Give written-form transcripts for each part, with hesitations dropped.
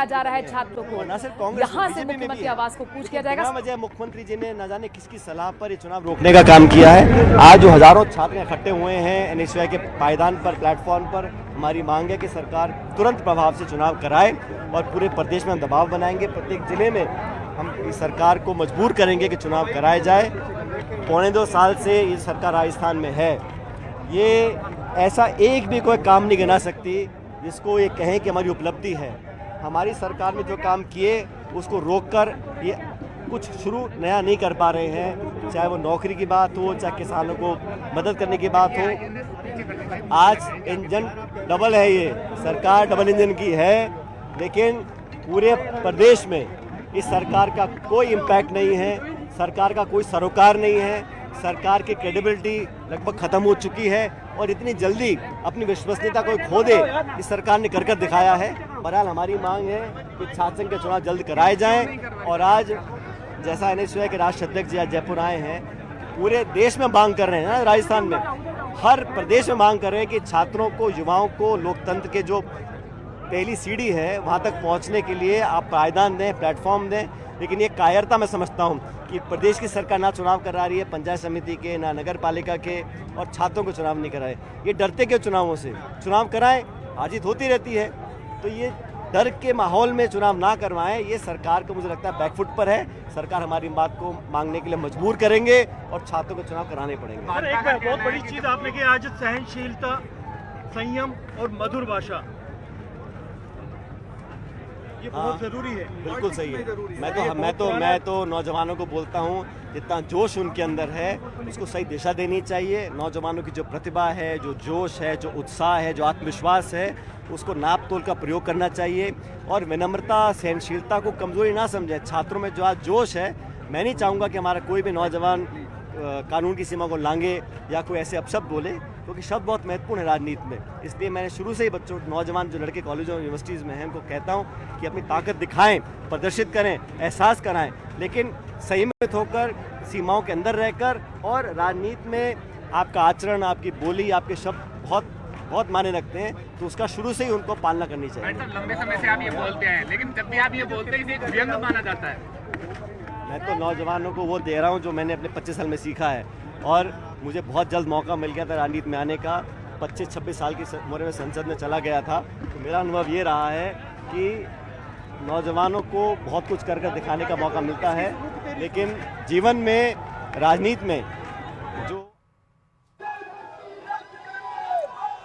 जा रहा है छात्रों को, यहाँ से मुख्यमंत्री आवास को पूछ किया जाएगा। वजह मुख्यमंत्री जी ने न जाने किसकी सलाह पर ये चुनाव रोकने का काम किया है। आज जो हजारों छात्र इकट्ठे हुए हैं एनएसयूआई के पायदान पर, प्लेटफॉर्म पर, हमारी मांग है कि सरकार तुरंत प्रभाव से चुनाव कराए और पूरे प्रदेश में हम दबाव बनाएंगे। प्रत्येक जिले में हम इस सरकार को मजबूर करेंगे कि चुनाव कराए जाए। 2.25 साल से ये सरकार राजस्थान में है, ये ऐसा एक भी कोई काम नहीं गिना सकती जिसको ये कहें कि हमारी उपलब्धि है। हमारी सरकार ने जो काम किए उसको रोककर ये कुछ शुरू नया नहीं कर पा रहे हैं, चाहे वो नौकरी की बात हो, चाहे किसानों को मदद करने की बात हो। आज इंजन डबल है, ये सरकार डबल इंजन की है, लेकिन पूरे प्रदेश में इस सरकार का कोई इम्पैक्ट नहीं है, सरकार का कोई सरोकार नहीं है, सरकार की क्रेडिबिलिटी लगभग खत्म हो चुकी है और इतनी जल्दी अपनी विश्वसनीयता को खो दे इस सरकार ने कर दिखाया है। बहरहाल हमारी मांग है कि छात्र संघ के चुनाव जल्द कराए जाएं और आज जैसा एनएसयूआई के राष्ट्रीय अध्यक्ष जी आज जयपुर आए हैं, पूरे देश में मांग कर रहे हैं ना, राजस्थान में हर प्रदेश में मांग कर रहे हैं कि छात्रों को, युवाओं को लोकतंत्र के जो पहली सीढ़ी है वहाँ तक पहुँचने के लिए आप पायदान दें, प्लेटफॉर्म दें। लेकिन ये कायरता मैं समझता हूँ कि प्रदेश की सरकार ना चुनाव करा रही है पंचायत समिति के, ना नगर पालिका के, और छात्रों को चुनाव नहीं कराए। ये डरते क्यों चुनावों से? चुनाव कराएं, हार जीत होती रहती है, तो ये डर के माहौल में चुनाव ना करवाएं। ये सरकार को मुझे लगता है बैकफुट पर है। सरकार हमारी बात को मांगने के लिए मजबूर करेंगे और छात्रों को चुनाव कराने पड़ेंगे। एक बहुत बड़ी चीज आपने की आज सहनशीलता, संयम और मधुर भाषा, ये बहुत जरूरी है। बिल्कुल सही है। मैं तो नौजवानों को बोलता हूँ, जितना जोश उनके अंदर है उसको सही दिशा देनी चाहिए। नौजवानों की जो प्रतिभा है, जो जोश है, जो उत्साह है, जो आत्मविश्वास है, उसको नाप तोल का प्रयोग करना चाहिए और विनम्रता, सहनशीलता को कमजोरी ना समझे। छात्रों में जो आज जोश है, मैं नहीं चाहूँगा कि हमारा कोई भी नौजवान कानून की सीमा को लांघे या कोई ऐसे अपशब्द बोले, क्योंकि शब्द बहुत महत्वपूर्ण है राजनीति में। इसलिए मैंने शुरू से ही बच्चों, नौजवान जो लड़के कॉलेजों और यूनिवर्सिटीज़ में हैं, उनको कहता हूँ कि अपनी ताकत दिखाएं, प्रदर्शित करें, एहसास कराएं, लेकिन संयमित होकर, सीमाओं के अंदर रहकर। और राजनीति में आपका आचरण, आपकी बोली, आपके शब्द बहुत मायने रखते हैं, तो उसका शुरू से ही उनको पालना करनी चाहिए। लंबे समय से आप ये बोलते हैं, लेकिन जब भी आप ये बोलते हैं इसे एक व्यंग माना जाता है। मैं तो नौजवानों को वो दे रहा हूँ जो मैंने अपने 25 साल में सीखा है, और मुझे बहुत जल्द मौका मिल गया था राजनीति में आने का। 25-26 साल की उम्र में संसद में चला गया था, तो मेरा अनुभव ये रहा है कि नौजवानों को बहुत कुछ कर दिखाने का मौका मिलता है, लेकिन जीवन में, राजनीति में जो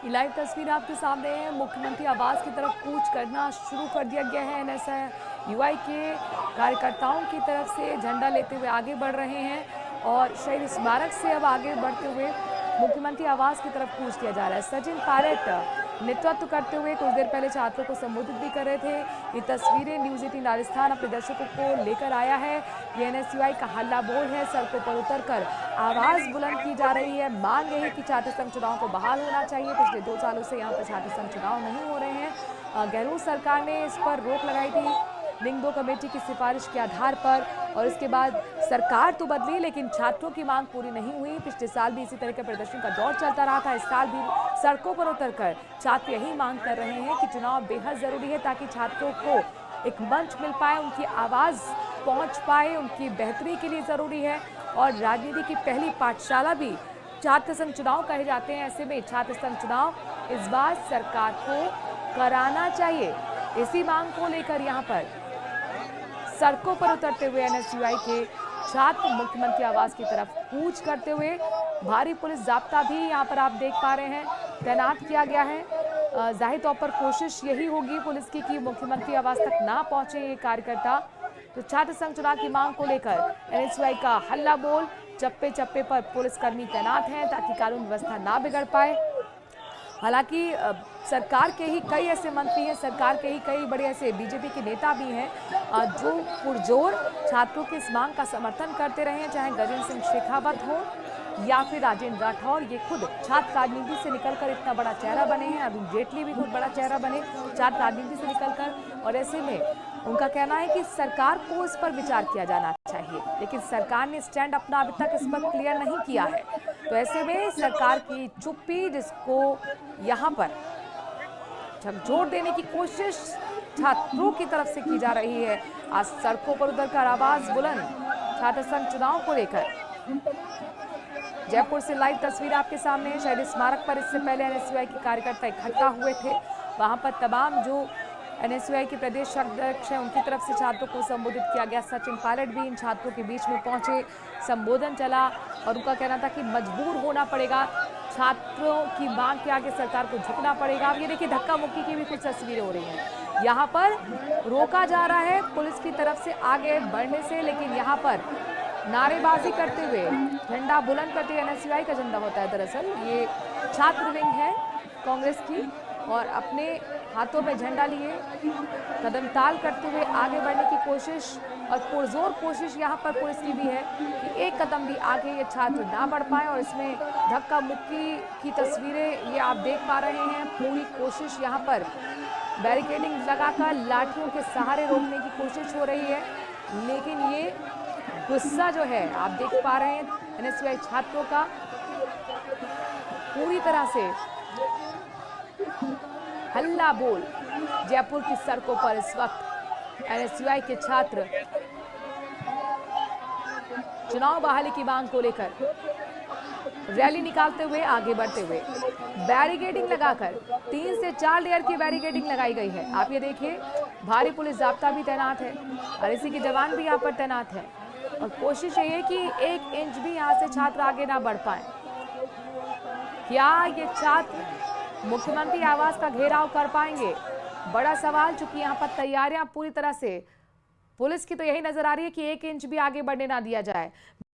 लाइव तस्वीर आपके सामने है। मुख्यमंत्री आवास की तरफ कूच करना शुरू कर दिया गया है। एनएसयूआई के कार्यकर्ताओं की तरफ से झंडा लेते हुए आगे बढ़ रहे हैं और शहीद स्मारक से अब आगे बढ़ते हुए मुख्यमंत्री आवास की तरफ कूच किया जा रहा है। सचिन पायलट नेतृत्व करते हुए कुछ देर पहले छात्रों को संबोधित भी कर रहे थे। ये तस्वीरें न्यूज़ 18 राजस्थान अपने दर्शकों को लेकर आया है। ये एनएसयूआई का हल्ला बोल है, सड़कों पर उतरकर आवाज़ बुलंद की जा रही है। मांग यही कि छात्र संघ चुनाव को बहाल होना चाहिए। पिछले 2 सालों से यहाँ पर छात्र संघ चुनाव नहीं हो रहे हैं। गहलोत सरकार ने इस पर रोक लगाई थी लिंग 2 कमेटी की सिफारिश के आधार पर, और इसके बाद सरकार तो बदली, लेकिन छात्रों की मांग पूरी नहीं हुई। पिछले साल भी इसी तरह के प्रदर्शन का दौर चलता रहा था। इस साल भी सड़कों पर उतरकर छात्र यही मांग कर रहे हैं कि चुनाव बेहद जरूरी है, ताकि छात्रों को एक मंच मिल पाए, उनकी आवाज़ पहुंच पाए, उनकी बेहतरी के लिए ज़रूरी है। और राजनीति की पहली पाठशाला भी छात्र संघ चुनाव कहे जाते हैं। ऐसे में छात्र संघ चुनाव इस बार सरकार को कराना चाहिए। इसी मांग को लेकर यहाँ पर सड़कों पर उतरते हुए एनएसयूआई के छात्र मुख्यमंत्री आवास की तरफ कूच करते हुए, भारी पुलिस जाब्ता भी यहाँ पर आप देख पा रहे हैं तैनात किया गया है। जाहिर तौर पर कोशिश यही होगी पुलिस की कि मुख्यमंत्री आवास तक ना पहुंचे ये कार्यकर्ता। तो छात्र संघ चुनाव की मांग को लेकर एनएसयूआई का हल्ला बोल, चप्पे चप्पे पर पुलिसकर्मी तैनात हैं ताकि कानून व्यवस्था ना बिगड़ पाए। हालांकि सरकार के ही कई ऐसे मंत्री हैं, सरकार के ही कई बड़े ऐसे बीजेपी के नेता भी हैं जो पुरजोर छात्रों की इस मांग का समर्थन करते रहे हैं, चाहे गजेंद्र सिंह शेखावत हो या फिर राजेंद्र राठौर। ये खुद छात्र राजनीति से निकलकर इतना बड़ा चेहरा बने हैं। अरुण जेटली भी खुद बड़ा चेहरा बने छात्र राजनीति से निकलकर, और ऐसे में उनका कहना है कि सरकार को इस पर विचार किया जाना चाहिए, लेकिन सरकार ने स्टैंड अपना अभी तक इस पर क्लियर नहीं किया है। तो ऐसे में सरकार की चुप्पी, जिसको यहाँ पर झकझोर देने की कोशिश छात्रों की तरफ से की जा रही है। आज सड़कों पर उतरकर आवाज बुलंद छात्र संघ चुनाव को लेकर। जयपुर से लाइव तस्वीर आपके सामने है। शहीद स्मारक पर इससे पहले एनएसयूआई के कार्यकर्ता इकट्ठा हुए थे। वहां पर तमाम जो एनएसयूआई के प्रदेश अध्यक्ष हैं उनकी तरफ से छात्रों को संबोधित किया गया। सचिन पायलट भी इन छात्रों के बीच में पहुंचे, संबोधन चला और उनका कहना था कि मजबूर होना पड़ेगा, छात्रों की मांग के आगे सरकार को झुकना पड़ेगा। अब ये देखिए धक्का मुक्की की भी कुछ तस्वीरें हो रही हैं। यहाँ पर रोका जा रहा है पुलिस की तरफ से आगे बढ़ने से, लेकिन यहाँ पर नारेबाजी करते हुए झंडा बुलंद करते हुए, एनएसयूआई का झंडा होता है दरअसल, ये छात्र विंग है कांग्रेस की, और अपने हाथों में झंडा लिए कदम ताल करते हुए आगे बढ़ने की कोशिश और पुरजोर कोशिश यहाँ पर पुलिस की भी है कि एक कदम भी आगे ये छात्र ना बढ़ पाए। और इसमें धक्का मुक्की की तस्वीरें ये आप देख पा रहे हैं। पूरी कोशिश यहाँ पर बैरिकेडिंग लगाकर लाठियों के सहारे रोकने की कोशिश हो रही है, लेकिन ये गुस्सा जो है आप देख पा रहे हैं एनएसयूआई छात्रों का पूरी तरह से हल्ला बोल। जयपुर की सड़कों पर इस वक्त एनएसयूआई के छात्र चुनाव बहाली की मांग को लेकर रैली निकालते हुए आगे बढ़ते हुए बैरिकेडिंग लगाकर 3 से 4 लेयर की बैरिकेडिंग लगाई गई है। आप ये देखिए, भारी पुलिस जाब्ता भी तैनात है और इसी के जवान भी यहाँ पर तैनात है और कोशिश ये है कि 1 इंच भी यहाँ से छात्र आगे ना बढ़ पाए। क्या ये छात्र मुख्यमंत्री आवास का घेराव कर पाएंगे? बड़ा सवाल, चूंकि यहाँ पर तैयारियां पूरी तरह से पुलिस की तो यही नजर आ रही है कि 1 इंच भी आगे बढ़ने ना दिया जाए।